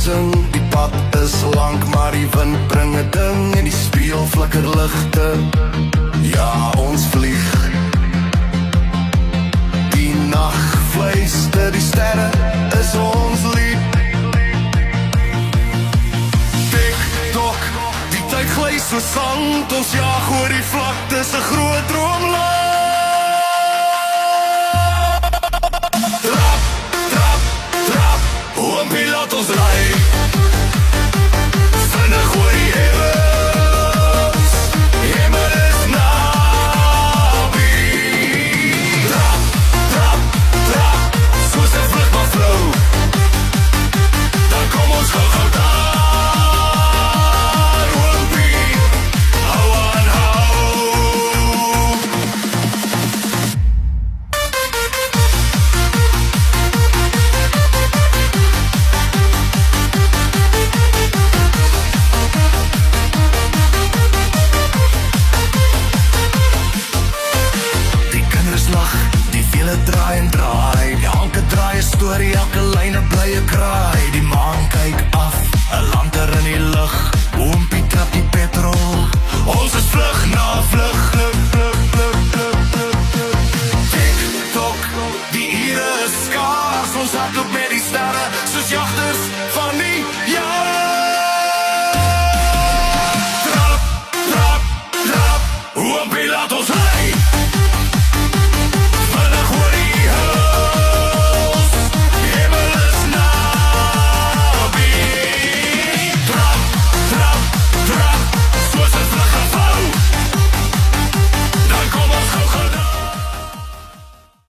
sing. Die pad is lank, maar die wind bring 'n ding en die spieël flikker ligte. Ja, ons vlieg. Die nag fluister, die sterre is ons lied. Tik-tok, die tyd gly so sand, ons jaag oor die vlaktes, 'n groot droomland. Trap, trap, trap, oompie laat ons ry. Vinnig oor die hewe.